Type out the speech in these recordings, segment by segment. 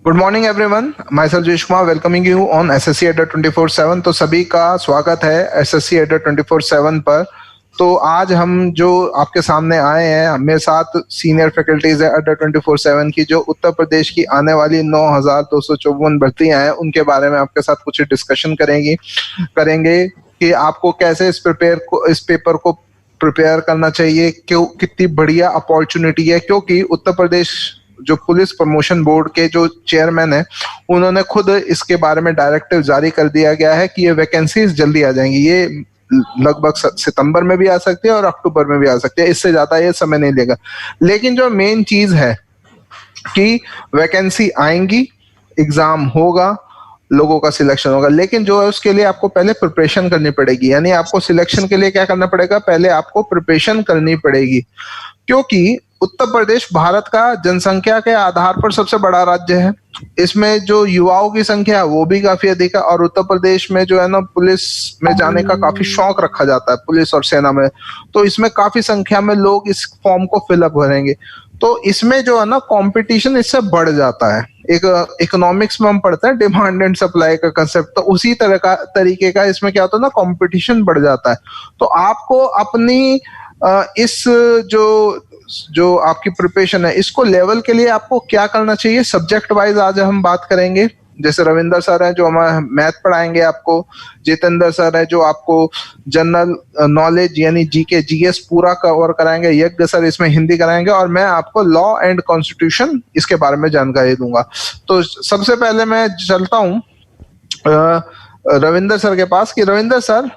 Good morning everyone, my self Jayesh Kumar welcoming you on SSC अड्डा 24/7। तो सभी का स्वागत है एसएससी अड्डा 24/7 पर। तो आज हम जो आपके सामने आए हैं, मेरे साथ सीनियर फैकल्टीज है अड्डा 24/7 की, जो उत्तर प्रदेश की आने वाली 9,254 भर्तियां हैं, उनके बारे में आपके साथ कुछ डिस्कशन करेंगे कि आपको कैसे इस पेपर को प्रिपेयर करना चाहिए, क्यों कितनी बढ़िया अपॉर्चुनिटी है। क्योंकि उत्तर प्रदेश जो पुलिस प्रमोशन बोर्ड के जो चेयरमैन है, उन्होंने खुद इसके बारे में डायरेक्टिव जारी कर दिया गया है कि ये वैकेंसीज जल्दी आ जाएंगी। ये लगभग सितंबर में भी आ सकती है और अक्टूबर में भी आ सकती है, इससे ज्यादा ये समय नहीं लेगा। लेकिन जो मेन चीज है कि वैकेंसी आएंगी, एग्जाम होगा, लोगों का सिलेक्शन होगा, लेकिन जो है उसके लिए आपको पहले प्रिपरेशन करनी पड़ेगी। यानी आपको सिलेक्शन के लिए क्या करना पड़ेगा, पहले आपको प्रिपरेशन करनी पड़ेगी। क्योंकि उत्तर प्रदेश भारत का जनसंख्या के आधार पर सबसे बड़ा राज्य है। इसमें जो युवाओं की संख्या है वो भी काफी अधिक है, और उत्तर प्रदेश में जो है ना, पुलिस में जाने का काफी शौक रखा जाता है, पुलिस और सेना में। तो इसमें काफी संख्या में लोग इस फॉर्म को फिलअप करेंगे। तो इसमें जो है ना, कंपटीशन इससे बढ़ जाता है। एक इकोनॉमिक्स में हम पढ़ते हैं डिमांड एंड सप्लाई का कंसेप्ट, तो उसी तरीके का इसमें क्या होता है ना, कंपटीशन बढ़ जाता है। तो आपको अपनी इस जो आपकी प्रिपरेशन है, इसको लेवल के लिए आपको क्या करना चाहिए, सब्जेक्ट वाइज आज हम बात करेंगे। जैसे रविंदर सर है जो हमारा मैथ पढ़ाएंगे आपको, जितेंद्र सर है जो आपको जनरल नॉलेज यानी जीके जीएस पूरा कवर कराएंगे, यज्ञ सर इसमें हिंदी कराएंगे, और मैं आपको लॉ एंड कॉन्स्टिट्यूशन इसके बारे में जानकारी दूंगा। तो सबसे पहले मैं चलता हूँ रविंदर सर के पास कि रविंदर सर,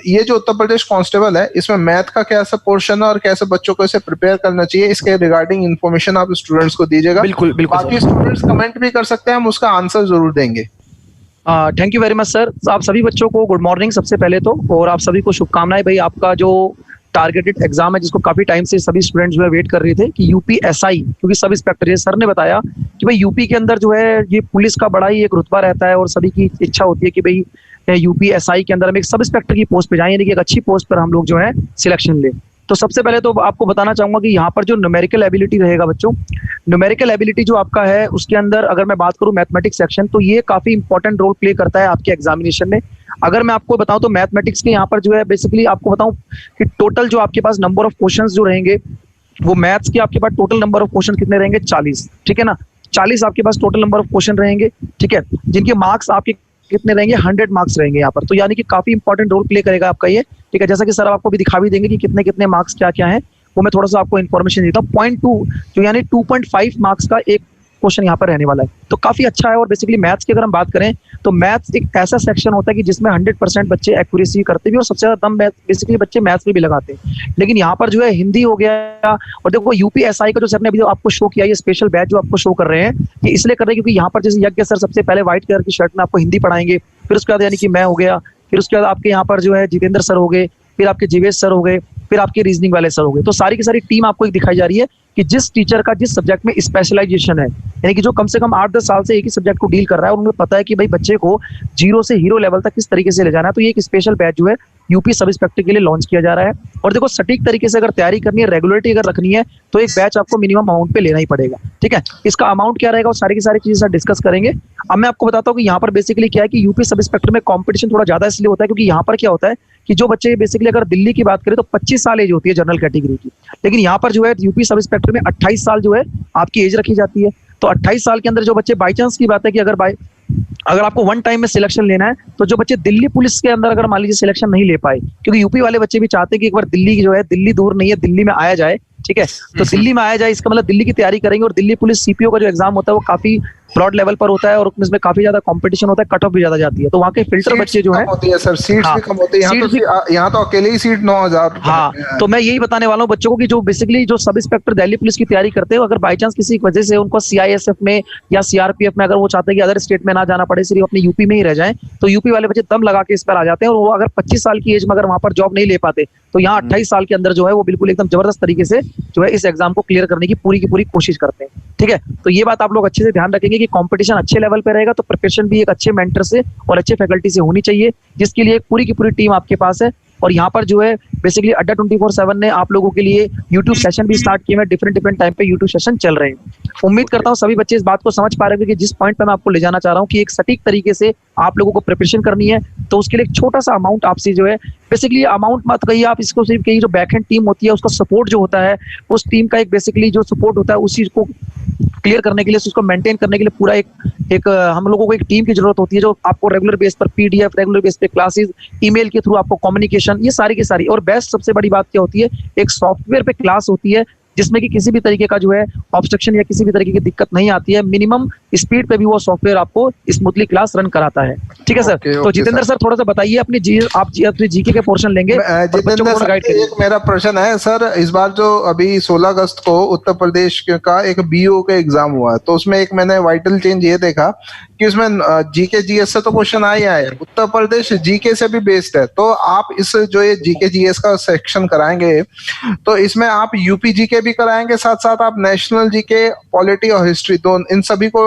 ये जो उत्तर प्रदेश कांस्टेबल है, इसमें मैथ का कैसा पोर्शन है और कैसे बच्चों को इसे प्रिपेयर करना चाहिए, इसके रिगार्डिंग इन्फॉर्मेशन आप स्टूडेंट्स को दीजिएगा। बिल्कुल बिल्कुल। बाकी स्टूडेंट्स कमेंट भी कर सकते हैं, हम उसका आंसर जरूर देंगे। Thank you very much sir. आप सभी बच्चों को गुड मॉर्निंग सबसे पहले तो, और आप सभी को शुभकामनाएं। भाई, आपका जो टारगेटेड एग्जाम है, जिसको काफी टाइम से सभी स्टूडेंट्स जो है वेट कर रहे थे कि यूपीएसआई, क्योंकि सब इंस्पेक्टर, ये सर ने बताया कि भाई यूपी के अंदर जो है ये पुलिस का बड़ा ही एक रुतबा रहता है, और सभी की इच्छा होती है कि भाई यूपीएसआई के अंदर हम एक सब इंस्पेक्टर की पोस्ट पे जाएं, यानी कि एक अच्छी पोस्ट पर हम लोग जो है सिलेक्शन ले। तो सबसे पहले तो आपको बताना चाहूंगा कि यहाँ पर जो न्यूमेरिकल एबिलिटी रहेगा बच्चों, न्यूमेरिकल एबिलिटी जो आपका है उसके अंदर अगर मैं बात करूं मैथमेटिक्स सेक्शन, तो ये काफी इंपॉर्टेंट रोल प्ले करता है आपके एग्जामिनेशन में। अगर मैं आपको बताऊं तो मैथमेटिक्स के यहाँ पर जो है बेसिकली आपको बताऊं कि टोटल जो आपके पास नंबर ऑफ क्वेश्चंस जो रहेंगे, वो मैथ्स के आपके पास टोटल नंबर ऑफ क्वेश्चन कितने रहेंगे, 40, ठीक है ना। 40 आपके पास टोटल नंबर ऑफ क्वेश्चन रहेंगे, ठीक है, जिनके मार्क्स आपके कितने रहेंगे, 100 मार्क्स रहेंगे यहाँ पर। तो यानी कि काफी इंपॉर्टेंट रोल प्ले करेगा आपका ये, ठीक है। जैसा कि सर आपको भी दिखा भी देंगे कि कितने कितने मार्क्स क्या क्या है, वो मैं थोड़ा सा आपको इन्फॉर्मेशन देता हूँ। 0.2 जो यानी 2.5 मार्क्स का एक क्वेश्चन यहाँ पर रहने वाला है, तो काफी अच्छा है। और बेसिकली मैथ्स की अगर हम बात करें तो मैथ्स एक ऐसा सेक्शन होता है कि जिसमें 100% बच्चे एक्यूरेसी करते भी, और सबसे ज्यादा दम बेसिकली बच्चे मैथ्स में भी लगाते हैं। लेकिन यहाँ पर जो है हिंदी हो गया, और देखो यूपीएसआई का जो सर ने अभी आपको शो किया, ये स्पेशल बैच जो आपको शो कर रहे हैं, ये इसलिए कर रहे हैं क्योंकि यहाँ पर जैसे यज्ञ सर सबसे पहले व्हाइट कलर की शर्ट में आपको हिंदी पढ़ाएंगे, फिर उसके बाद यानी कि मैं हो गया, फिर उसके बाद आपके यहाँ पर जो है जितेंद्र सर हो गए, फिर आपके जीवेश सर हो गए, फिर आपके रीजनिंग वाले सर हो गए। तो सारी की सारी टीम आपको एक दिखाई जा रही है कि जिस टीचर का जिस सब्जेक्ट में स्पेशलाइजेशन है, यानी कि जो कम से कम 8-10 साल से एक ही सब्जेक्ट को डील कर रहा है, और उन्हें पता है कि भाई बच्चे को जीरो से हीरो लेवल तक किस तरीके से ले जाना है। तो ये एक स्पेशल बैच जो है यूपी सब इंस्पेक्टर के लिए लॉन्च किया जा रहा है। और देखो, सटीक तरीके से अगर तैयारी करनी है, रेगुलरिटी अगर रखनी है, तो एक बैच आपको मिनिमम अमाउंट पे लेना ही पड़ेगा, ठीक है। इसका अमाउंट क्या रहेगा, वो सारी की सारी चीजें डिस्कस करेंगे। अब मैं आपको बताता हूँ कि यहाँ पर बेसिकली क्या है कि यूपी सब इंस्पेक्टर में कॉम्पिटिशन थोड़ा ज्यादा इसलिए होता है क्योंकि यहाँ पर क्या होता है कि जो बच्चे बेसिकली अगर दिल्ली की बात करें तो 25 साल एज होती है जनरल कैटेगरी की, लेकिन यहाँ पर जो है यूपी सब इंस्पेक्टर में 28 साल जो है आपकी एज रखी जाती है। तो 28 साल के अंदर जो बच्चे, बाई चांस की बात है कि अगर आपको वन टाइम में सिलेक्शन लेना है, तो जो बच्चे दिल्ली पुलिस के अंदर अगर मान लीजिए सिलेक्शन नहीं ले पाए, क्योंकि यूपी वाले बच्चे भी चाहते हैं कि एक बार दिल्ली की जो है, दिल्ली दूर नहीं है, दिल्ली में आया जाए, ठीक है। तो दिल्ली में आया जाए, इसका मतलब दिल्ली की तैयारी करेंगे। और दिल्ली पुलिस सीपीओ का जो एग्जाम होता है वो काफी ब्रॉड लेवल पर होता है, और उसमें काफी ज्यादा कंपटीशन होता है, कट ऑफ भी ज्यादा जाती है। तो वहाँ के फिल्टर बच्चे जो है होती है सर, सीट्स भी कम होती है। यहाँ तो अकेले ही सीट 9,000। हाँ, तो मैं यही बताने वाला हूँ बच्चों को कि जो बेसिकली जो सब इंस्पेक्टर दिल्ली पुलिस की तैयारी करते हैं, अगर बाई चांस किसी वजह से उनको सीआईएसएफ में या सीआरपीएफ में अगर वो चाहते हैं कि अदर स्टेट में ना जाना पड़े, सिर्फ अपने यूपी में ही रह जाए, तो यूपी वाले बच्चे दम लगा के इस पर आ जाते हैं। और वो अगर 25 साल की एज में अगर वहां पर जॉब नहीं ले पाते, तो यहाँ 28 साल के अंदर जो है वो बिल्कुल एकदम जबरदस्त तरीके से जो है इस एग्जाम को क्लियर करने की पूरी कोशिश करते हैं, ठीक है। तो ये बात आप लोग अच्छे से ध्यान रखेंगे कि कंपटीशन अच्छे लेवल पे रहेगा, तो प्रिपरेशन भी एक अच्छे मेंटर से और अच्छे फैकल्टी से होनी चाहिए, जिसके लिए पूरी की पूरी टीम आपके पास है। और यहाँ पर जो है बेसिकली अड्डा 24/7 ने आप लोगों के लिए यूट्यूब सेशन भी स्टार्ट किए हैं, डिफरेंट टाइम पे यूट्यूब सेशन चल रहे हैं। उम्मीद करता हूँ सभी बच्चे इस बात को समझ पा रहे हैं कि जिस पॉइंट पे मैं आपको ले जाना चाह रहा हूँ कि एक सटीक तरीके से आप लोगों को प्रिपरेशन करनी है, तो उसके लिए एक छोटा सा अमाउंट आपसे जो है, बेसिकली अमाउंट मत कहिए आप इसको, सिर्फ कहिए जो बैकएंड टीम होती है उसका सपोर्ट जो होता है, उस टीम का एक बेसिकली जो सपोर्ट होता है उस चीज को क्लियर करने के लिए, उसको मेंटेन करने के लिए पूरा एक हम लोगों को एक टीम की जरूरत होती है जो आपको रेगुलर बेस पर पीडीएफ, रेगुलर बेस पे क्लासेस, ईमेल के थ्रू आपको कम्युनिकेशन, ये सारी की सारी। और बेस्ट सबसे बड़ी बात क्या होती है, एक सॉफ्टवेयर पे क्लास होती है जिसमें कि किसी भी तरीके का जो है ऑब्स्ट्रक्शन या किसी भी तरीके की दिक्कत नहीं आती है, मिनिमम स्पीड पे भी वो सॉफ्टवेयर आपको स्मूथली क्लास रन कराता है। ठीक है सर। तो जितेंद्र सर थोड़ा सा बताइए अपनी अपनी जीके के पोर्शन लेंगे। जितेंद्र सर, एक मेरा प्रश्न है सर, इस बार जो अभी 16 अगस्त को उत्तर प्रदेश का एक बीओ का एग्जाम हुआ है, तो उसमें एक मैंने वाइटल चेंज ये देखा कि उसमें जीके जीएस से तो क्वेश्चन आए, उत्तर प्रदेश जीके से भी बेस्ड है। तो आप इस जो ये जीके जीएस का सेक्शन कराएंगे, तो इसमें आप यूपी जीके भी कराएंगे, साथ साथ आप नेशनल जीके, पॉलिटी और हिस्ट्री, तो इन सभी को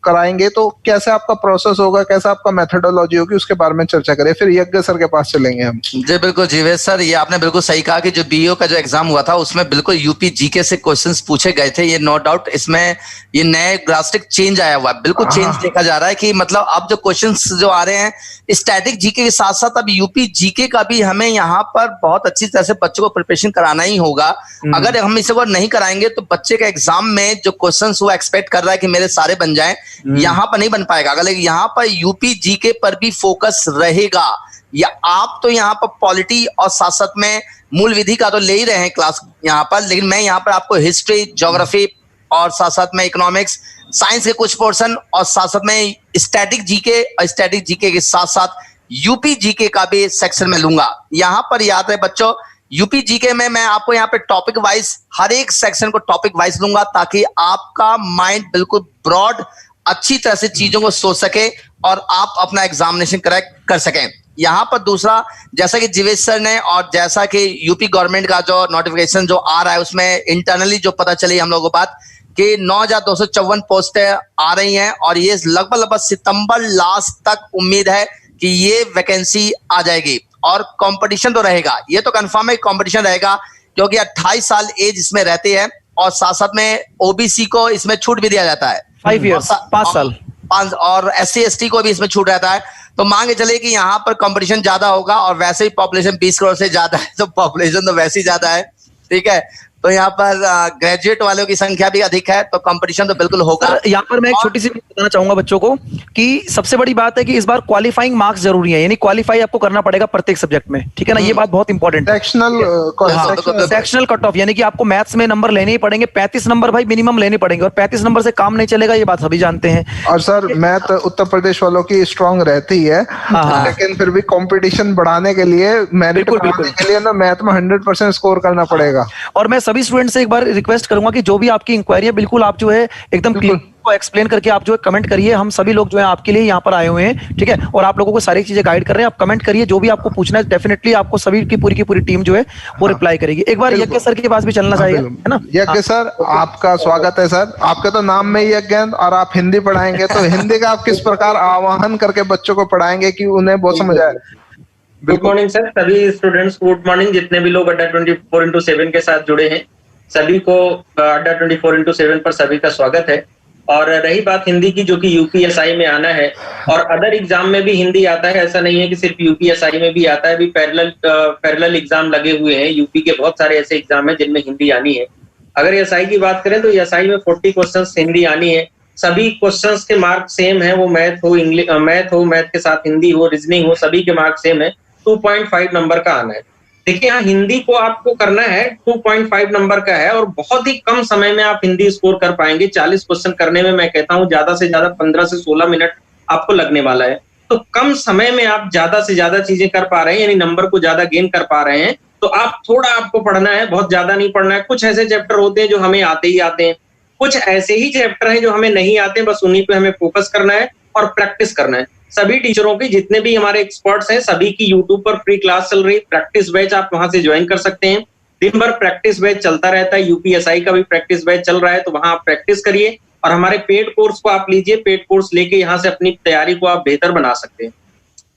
कराएंगे, तो कैसे आपका प्रोसेस होगा, कैसा आपका मेथोडोलॉजी होगी, उसके बारे में चर्चा करें, फिर यज्ञ सर के पास चलेंगे हम। जी बिल्कुल जीवेश सर, ये आपने बिल्कुल सही कहा कि जो बीओ का जो एग्जाम हुआ था उसमें बिल्कुल यूपी जीके से क्वेश्चंस पूछे गए थे, ये नो डाउट। इसमें ये नए ड्रास्टिक चेंज आया हुआ है, बिल्कुल चेंज देखा जा रहा है कि मतलब अब जो क्वेश्चंस जो आ रहे हैं स्टैटिक जीके के साथ साथ अब यूपी जीके का भी हमें यहाँ पर बहुत अच्छी तरह से बच्चों को प्रिपरेशन कराना ही होगा। अगर हम इसे नहीं कराएंगे तो बच्चे का एग्जाम में जो क्वेश्चन वो एक्सपेक्ट कर रहा है कि मेरे सारे बन जाए, यहाँ पर नहीं बन पाएगा। अगर यहाँ पर यूपी जीके पर भी फोकस रहेगा, या आप तो यहाँ पर पॉलिटी और साथ साथ में मूल विधि का तो ले ही रहे हैं क्लास यहाँ पर, लेकिन मैं यहाँ पर आपको हिस्ट्री, ज्योग्राफी और साथ साथ में इकोनॉमिक्स, साइंस के कुछ पोर्शन और साथ साथ में स्टैटिक जीके और स्टैटिक जीके के साथ साथ यूपी जीके का भी सेक्शन में लूंगा। यहाँ पर याद रहे बच्चों, यूपी जीके में मैं आपको यहाँ पे टॉपिक वाइज हर एक सेक्शन को टॉपिक वाइज लूंगा, ताकि आपका माइंड बिल्कुल ब्रॉड अच्छी तरह से चीजों को सोच सके और आप अपना एग्जामिनेशन करेक्ट कर सकें। यहाँ पर दूसरा, जैसा कि जीवेश सर ने और जैसा कि यूपी गवर्नमेंट का जो नोटिफिकेशन जो आ रहा है उसमें इंटरनली जो पता चली हम लोगों को बात कि 9,254 पोस्टें आ रही हैं, और ये लगभग सितंबर लास्ट तक उम्मीद है कि ये वैकेंसी आ जाएगी। और कंपटीशन तो रहेगा, ये तो कंफर्म है कंपटीशन रहेगा, क्योंकि 28 साल एज इसमें रहती है और साथ साथ में ओबीसी को इसमें छूट भी दिया जाता है 5 years, 5 साल, और SC ST को भी इसमें छूट रहता है। तो मांगे चले कि यहाँ पर कंपटीशन ज्यादा होगा, और वैसे ही पॉपुलेशन 20 करोड़ से ज्यादा है, तो पॉपुलेशन तो वैसे ही ज्यादा है। ठीक है, तो यहाँ पर ग्रेजुएट वालों की संख्या भी अधिक है, तो कंपटीशन तो बिल्कुल होगा। यहाँ पर मैं एक छोटी सी बताना चाहूंगा बच्चों को कि सबसे बड़ी बात है कि इस बार क्वालिफाइंग मार्क्स जरूरी है, यानी क्वालिफाई आपको करना पड़ेगा प्रत्येक सब्जेक्ट में। ठीक है ना, ये बात बहुत इंपॉर्टेंट है। सेक्शनल कट ऑफ, यानी कि आपको मैथ्स में नंबर लेने ही पड़ेंगे, 35 नंबर भाई मिनिमम लेने पड़ेंगे, और 35 नंबर से काम नहीं चलेगा, ये बात सभी जानते हैं। और सर मैथ उत्तर प्रदेश वालों की स्ट्रांग रहती है, लेकिन फिर भी कंपटीशन बढ़ाने के लिए, मेरिट बढ़ाने के लिए ना मैथ में 100% स्कोर करना पड़ेगा। और मैं सभी स्टूडेंट से एक बार रिक्वेस्ट करूंगा कि जो भी आपकी इंक्वायरी है बिल्कुल आप जो है एकदम क्लियर को एक्सप्लेन करके आप जो है कमेंट करिए। हम सभी लोग जो है आपके लिए यहाँ पर आए हुए हैं, ठीक है, और आप लोगों को सारी चीजें गाइड कर रहे हैं। आप कमेंट करिए, जो भी आपको पूछना है डेफिनेटली आपको सभी की पूरी टीम जो है वो रिप्लाई करेगी। एक बार यज्ञ सर के पास भी चलना चाहिए, है ना। यज्ञ सर, आपका स्वागत है सर। आपके तो नाम में ही यज्ञ और आप हिंदी पढ़ाएंगे, तो हिंदी का आप किस प्रकार आवाहन करके बच्चों को पढ़ाएंगे कि उन्हें बहुत समझ आए। गुड मॉर्निंग सर, सभी स्टूडेंट्स गुड मॉर्निंग। जितने भी लोग अड्डा 24x7 के साथ जुड़े हैं सभी को अड्डा 24x7 पर सभी का स्वागत है। और रही बात हिंदी की, जो कि यूपीएसआई में आना है और अदर एग्जाम में भी हिंदी आता है, ऐसा नहीं है कि सिर्फ यूपीएसआई में भी आता है। अभी पैरेलल एग्जाम लगे हुए हैं, यूपी के बहुत सारे ऐसे एग्जाम है जिनमें हिंदी आनी है। अगर एसआई की बात करें तो एसआई में 40 क्वेश्चंस हिंदी आनी है। सभी क्वेश्चंस के मार्क सेम है, वो मैथ हो, मैथ के साथ हिंदी हो, रीजनिंग हो, सभी के मार्क सेम है। 2.5 नंबर का आना है। देखिए यहाँ हिंदी को आपको करना है 2.5 नंबर का है, और बहुत ही कम समय में आप हिंदी स्कोर कर पाएंगे। 40 क्वेश्चन करने में मैं कहता हूँ ज्यादा से ज्यादा 15 से 16 मिनट आपको लगने वाला है। तो कम समय में आप ज्यादा से ज्यादा चीजें कर पा रहे हैं, यानी नंबर को ज्यादा गेन कर पा रहे हैं। तो आप थोड़ा आपको पढ़ना है, बहुत ज्यादा नहीं पढ़ना है। कुछ ऐसे चैप्टर होते हैं जो हमें आते ही आते हैं, कुछ ऐसे ही चैप्टर हैं जो हमें नहीं आते, बस उन्हीं पे हमें फोकस करना है और प्रैक्टिस करना है। सभी टीचरों की, जितने भी हमारे एक्सपर्ट्स हैं, सभी की यूट्यूब पर फ्री क्लास चल रही, प्रैक्टिस बैच आप वहां से ज्वाइन कर सकते हैं। दिन भर प्रैक्टिस बैच चलता रहता है, यूपीएसआई का भी प्रैक्टिस बैच चल रहा है, तो वहां आप प्रैक्टिस करिए। और हमारे पेड कोर्स को आप लीजिए, पेड कोर्स लेके यहाँ से अपनी तैयारी को आप बेहतर बना सकते हैं।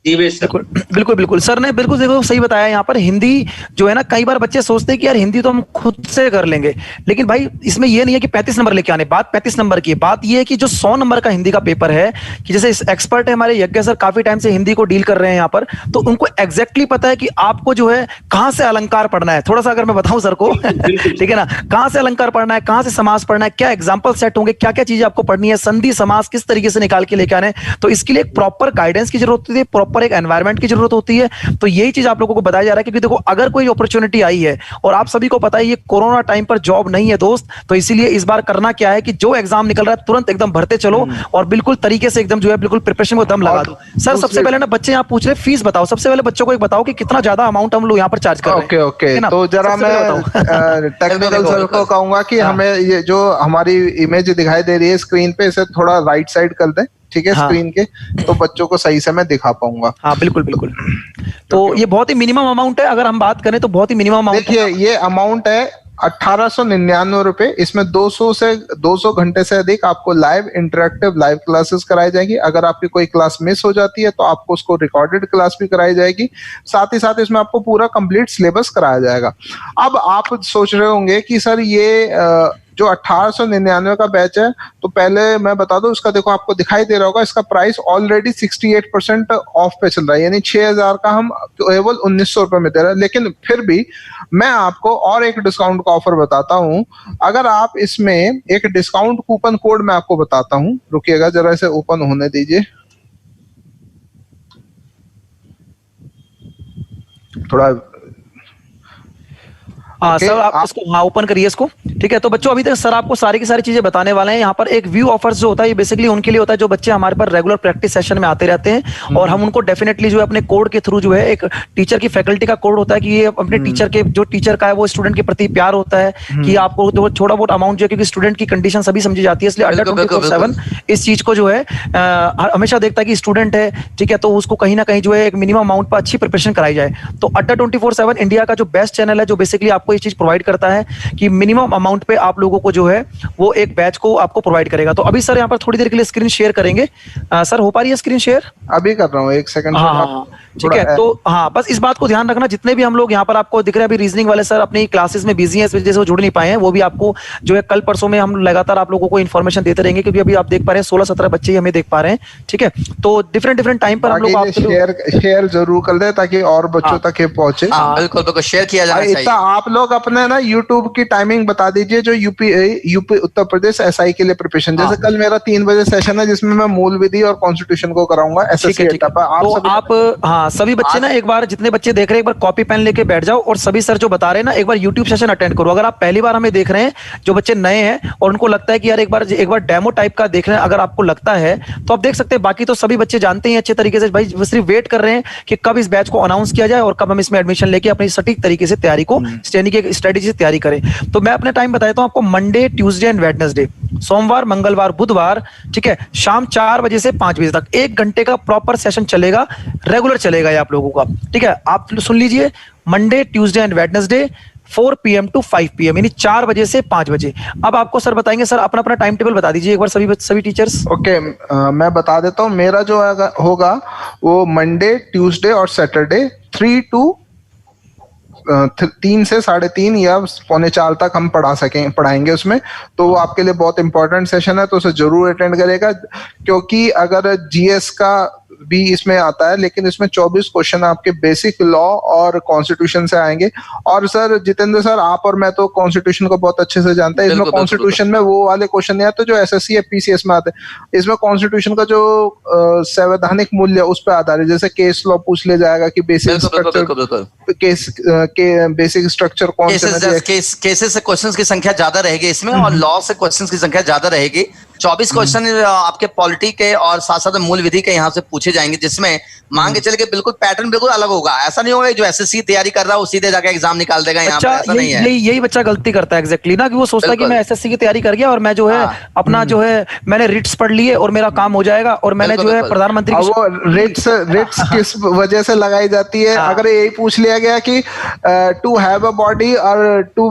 जी बेश सर। बिल्कुल बिल्कुल बिल्कुल सर ने बिल्कुल देखो सही बताया। यहाँ पर हिंदी जो है ना, कई बार बच्चे सोचते हैं कि यार हिंदी तो हम खुद से कर लेंगे, लेकिन भाई इसमें ये नहीं है कि 35 नंबर लेके आने। बात 35 नंबर की है, बात ये है कि जो 100 नंबर का हिंदी का पेपर है, कि जैसे एक्सपर्ट है हमारे यज्ञ सर, काफी टाइम से हिंदी को डील कर रहे हैं यहाँ पर, तो उनको एग्जैक्टली पता है कि आपको जो है कहाँ से अलंकार पढ़ना है। थोड़ा सा अगर मैं बताऊं सर को ठीक है ना, कहाँ से अलंकार पढ़ना है, कहाँ से समास पढ़ना है, क्या एग्जाम्पल सेट होंगे, क्या क्या चीजें आपको पढ़नी है, संधि समास किस तरीके से निकाल के लेके आने। तो इसके लिए एक प्रॉपर गाइडेंस की जरूरत होती है, प्रॉपर एक एनवायरमेंट की जरूरत होती है। तो यही चीज आप लोगों को बताया जा रहा है, क्योंकि देखो अगर कोई अपॉर्चुनिटी आई है, और आप सभी को पता है ये कोरोना टाइम पर जॉब नहीं है दोस्त, तो इसीलिए इस बार करना क्या है कि जो एग्जाम निकल रहा है तुरंत एकदम भरते चलो, और बिल्कुल तरीके से एकदम जो है बिल्कुल प्रिपरेशन को दम लगा दो। सर सबसे पहले ना बच्चे यहाँ पूछ रहे फीस बताओ, सबसे पहले बच्चों को एक बताओ कि कितना ज्यादा अमाउंट हम लोग यहाँ पर चार्ज कर रहे हैं। ओके तो जरा मैं टेक्निकल सर को कहूंगा कि हमें ये जो हमारी इमेज दिखाई दे रही है स्क्रीन पे, इसे थोड़ा राइट साइड कर दें, ठीक है, स्क्रीन के, तो बच्चों को सही से मैं दिखा पाऊंगा। हाँ बिल्कुल बिल्कुल। तो ये बहुत ही मिनिमम अमाउंट है, अगर हम बात करें तो बहुत ही मिनिमम अमाउंट। देखिए ये अमाउंट है 1899 रुपए। इसमें 200 घंटे से अधिक आपको लाइव इंटरेक्टिव लाइव क्लासेस कराई जाएगी। अगर आपकी कोई क्लास मिस हो जाती है तो आपको उसको रिकॉर्डेड क्लास भी कराई जाएगी। साथ ही साथ इसमें आपको पूरा कंप्लीट सिलेबस कराया जाएगा। अब आप सोच रहे होंगे कि सर ये जो 1899 का बैच है, तो पहले मैं बता दूं, इसका देखो आपको दिखाई दे रहा होगा, इसका प्राइस ऑलरेडी 68% ऑफ पे चल रहा है, यानी 6000 का हम केवल 1900 रुपए में दे रहे हैं। लेकिन फिर भी मैं आपको और एक डिस्काउंट का ऑफर बताता हूं। अगर आप इसमें एक डिस्काउंट कूपन कोड मैं आपको बताता हूं, रुकिएगा जरा, इसे ओपन होने दीजिए, थोड़ा सर आप इसको ओपन करिए इसको, ठीक है। तो बच्चों अभी तक सर आपको सारी की सारी चीजें बताने वाले हैं। यहाँ पर एक व्यू ऑफर्स जो होता है, ये बेसिकली उनके लिए होता है जो बच्चे हमारे पर रेगुलर प्रैक्टिस सेशन में आते रहते हैं, और हम उनको डेफिनेटली जो है अपने कोड के थ्रू जो है, एक टीचर की फैकल्टी का कोड होता है कि ये अपने टीचर के, जो टीचर का है वो स्टूडेंट के प्रति प्यार होता है कि आपको तो थोड़ा बहुत अमाउंट जो है, क्योंकि स्टूडेंट की कंडीशन सभी समझी जाती है, इसलिए अड्डा 24/7 इस चीज को जो है हमेशा देखता है कि स्टूडेंट है, ठीक है, तो उसको कहीं ना कहीं जो है एक मिनिमम अमाउंट पर अच्छी प्रिपरेशन कराई जाए। तो अड्डा 24/7 इंडिया का जो बेस्ट चैनल है, जो बेसिकली आपको ये चीज प्रोवाइड करता है कि मिनिमम अमाउंट पे आप लोगों को जो है वो एक बैच को आपको प्रोवाइड करेगा। तो अभी सर यहाँ पर थोड़ी देर के लिए स्क्रीन शेयर करेंगे। सर हो पा रही है स्क्रीन शेयर? अभी कर रहा हूँ, एक सेकंड। हाँ ठीक है। तो हाँ बस इस बात को ध्यान रखना, जितने भी हम लोग यहाँ पर आपको दिख रहे हैं, अभी रीजनिंग वाले सर अपनी क्लासेस में बिजी हैं, इस वजह से वो जुड़ नहीं पाए हैं, वो भी आपको जो है कल परसों में हम लगातार आप लोगों को इन्फॉर्मेशन देते रहेंगे, क्योंकि अभी आप देख पा रहे हैं 16-17 बच्चे ही हमें देख पा रहे हैं, ठीक है। तो डिफरेंट टाइम पर हम लोग शेयर जरूर कर दे ताकि और बच्चों तक ये पहुंचे। बिल्कुल बिल्कुल शेयर किया जाना चाहिए। आप लोग अपने ना यूट्यूब की टाइमिंग बता दीजिए, जो यूपी उत्तर प्रदेश एसआई के लिए प्रिपरेशन, जैसे कल मेरा 3 बजे सेशन है जिसमें मैं मूल विधि और कॉन्स्टिट्यूशन को कराऊंगा एसएससी एटा पर। आप हाँ सभी बच्चे ना एक बार, जितने बच्चे देख रहे हैं, एक बार कॉपी पेन लेके बैठ जाओ, और सभी सर जो बता रहे हैं ना एक बार यूट्यूब सेशन अटेंड करो। अगर आप पहली बार हमें देख रहे हैं, जो बच्चे नए हैं और उनको लगता है कि यार एक बार डेमो टाइप का देख रहे हैं, अगर आपको लगता है तो आप देख सकते हैं। बाकी तो सभी बच्चे जानते हैं अच्छे तरीके से, भाई सिर्फ वेट कर रहे हैं कि कब इस बैच को अनाउंस किया जाए और कब हम इसमें एडमिशन लेके अपनी सटीक तरीके से तैयारी को स्ट्रेटेजी से तैयारी करें। तो मैं अपने टाइम बताता हूं आपको, मंडे ट्यूसडे एंड वेडनेसडे, सोमवार मंगलवार बुधवार, ठीक है, शाम 4 बजे से 5 बजे तक 1 घंटे का प्रॉपर सेशन चलेगा, रेगुलर चलेगा ये आप लोगों का, ठीक है। आप सुन लीजिए, Monday Tuesday and Wednesday 4 PM to 5 PM, यानी 4 बजे से 5 बजे। अब आपको सर बताएंगे, सर अपना अपना टाइम टेबल बता दीजिए एक बार सभी टीचर्स। ओके, मैं बता देता हूँ। मेरा जो होगा वो मंडे ट्यूसडे और सैटरडे 3 से 3:30 या 3:45 तक हम पढ़ाएंगे उसमें। तो वो आपके लिए बहुत इंपॉर्टेंट सेशन है, तो उसे जरूर अटेंड करेगा, क्योंकि अगर जीएस का भी इसमें आता है, लेकिन इसमें 24 क्वेश्चन आपके बेसिक लॉ और कॉन्स्टिट्यूशन से आएंगे। और सर जितेंद्र सर, आप और मैं तो कॉन्स्टिट्यूशन को बहुत अच्छे से जानते हैं। इसमें कॉन्स्टिट्यूशन में वो वाले क्वेश्चन नहीं आते जो एसएससी या पीसीएस में आते हैं। इसमें कॉन्स्टिट्यूशन का जो संवैधानिक मूल्य उस पर आधारित, जैसे केस लॉ पूछ ले जाएगा कि बेसिक स्ट्रक्चर, केस के बेसिक स्ट्रक्चर कौन से, केसेस से क्वेश्चंस की संख्या ज्यादा रहेगी इसमें, और लॉ से क्वेश्चंस की संख्या ज्यादा रहेगी। 24 क्वेश्चन आपके पॉलिटी के और साथ साथ मूल विधि के यहाँ से पूछे जाएंगे, जिसमें मान के चल के बिल्कुल पैटर्न बिल्कुल अलग होगा। ऐसा नहीं होगा जो एसएससी तैयारी कर रहा है वो सीधे जाके एग्जाम निकाल देगा। यहाँ ऐसा नहीं है। यही बच्चा गलती करता है एग्जैक्टली ना, कि वो सोचता है कि मैं एसएससी की तैयारी कर गया और मैं जो है अपना जो है मैंने रिट्स पढ़ लिए और मेरा काम हो जाएगा, और मैंने जो है प्रधानमंत्री वो रिट्स किस वजह से लगाई जाती है? अगर यही पूछ लिया गया कि टू हैव अ बॉडी और टू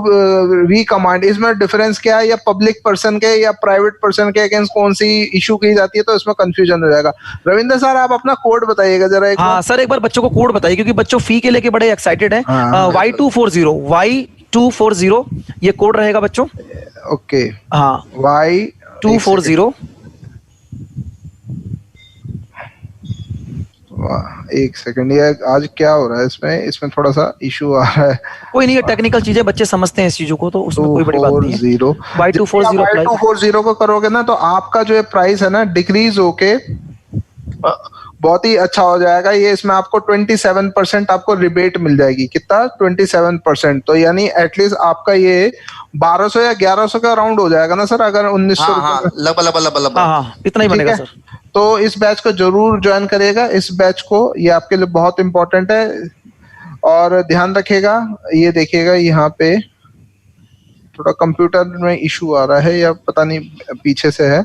वी कमांड, इसमें डिफरेंस क्या है? या पब्लिक पर्सन के या प्राइवेट पर्सन के के अगेंस्ट कौन सी इशू की जाती है, तो इसमें कंफ्यूजन हो जाएगा। रविंद्र सर, आप अपना कोड बताइएगा जरा एक हाँ सर, एक बार बच्चों को कोड बताइए, क्योंकि बच्चों फी के लेके बड़े एक्साइटेड हैं। Y240 ये कोड रहेगा बच्चों। ओके, हाँ, Y240। एक सेकंड, ये आज क्या हो रहा है इसमें थोड़ा सा इशू आ रहा है। कोई नहीं, ये टेक्निकल चीजें, बच्चे समझते हैं इस चीजों को, तो उसमें कोई बड़ी बात नहीं है। Y240 को करोगे ना, तो आपका जो प्राइस है ना डिक्रीज होके बहुत ही अच्छा हो जाएगा। ये इसमें आपको 27% आपको रिबेट मिल जाएगी। कितना? 27%। तो यानी एटलीस्ट आपका ये 1200 या 1100 का राउंड हो जाएगा ना सर, अगर 1900 इतना ही बनेगा सर। तो इस बैच को जरूर ज्वाइन करेगा, इस बैच को, ये आपके लिए बहुत इंपॉर्टेंट है। और ध्यान रखेगा, ये देखिएगा यहाँ पे थोड़ा कंप्यूटर में इशू आ रहा है या पता नहीं पीछे से है।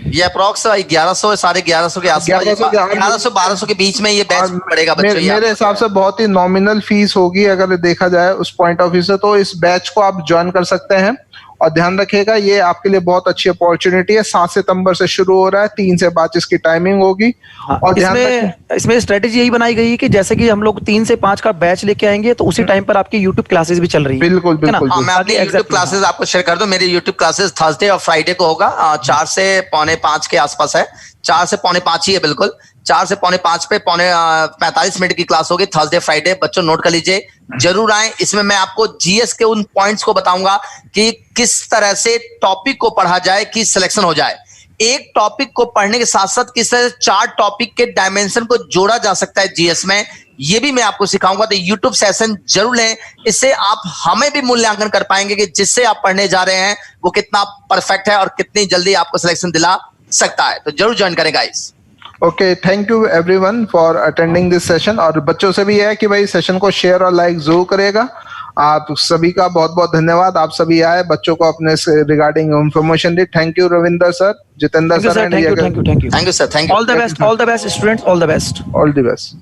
ये अप्रॉक्स 1100 1150 के आसपास, 1100-1200 के बीच में ये बैच पड़ेगा बच्चों। मेरे हिसाब से बहुत ही नॉमिनल फीस होगी अगर देखा जाए उस पॉइंट ऑफ व्यू से। तो इस बैच को आप ज्वाइन कर सकते हैं। और ध्यान रखिएगा, ये आपके लिए बहुत अच्छी अपॉर्चुनिटी है। 7 सितंबर से शुरू हो रहा है, 3 से 5 इसकी टाइमिंग होगी। और इसमें स्ट्रेटेजी यही बनाई गई है कि जैसे कि हम लोग 3 से 5 का बैच लेके आएंगे, तो उसी टाइम पर आपकी यूट्यूब क्लासेस भी चल रही है। बिल्कुल बिल्कुल। मैं अपनी यूट्यूब क्लासेस आपको शेयर कर दूं। मेरी यूट्यूब क्लासेस थर्सडे और फ्राइडे को होगा, 4 से 4:45 के आसपास है। 4 से 4:45 ही है बिल्कुल। 4 से 4:45 पे 45 मिनट की क्लास होगी, थर्सडे फ्राइडे। बच्चों नोट कर लीजिए, जरूर आए। इसमें मैं आपको जीएस के उन पॉइंट्स को बताऊंगा कि किस तरह से टॉपिक को पढ़ा जाए कि सिलेक्शन हो जाए। एक टॉपिक को पढ़ने के साथ साथ किस तरह से 4 टॉपिक के डायमेंशन को जोड़ा जा सकता है जीएस में, ये भी मैं आपको सिखाऊंगा। तो यूट्यूब सेशन जरूर लें, इससे आप हमें भी मूल्यांकन कर पाएंगे कि जिससे आप पढ़ने जा रहे हैं वो कितना परफेक्ट है और कितनी जल्दी आपको सिलेक्शन दिला सकता है। तो जरूर ज्वाइन करें guys. Okay, thank you everyone for attending this session. और बच्चों से भी है कि भाई सेशन को शेयर और लाइक जरूर करेगा। आप सभी का बहुत बहुत धन्यवाद, आप सभी आए, बच्चों को अपने से regarding information the. Thank you Ravinder sir, Jitendra sir, thank you sir, thank you. All the best students, all the best. All the best.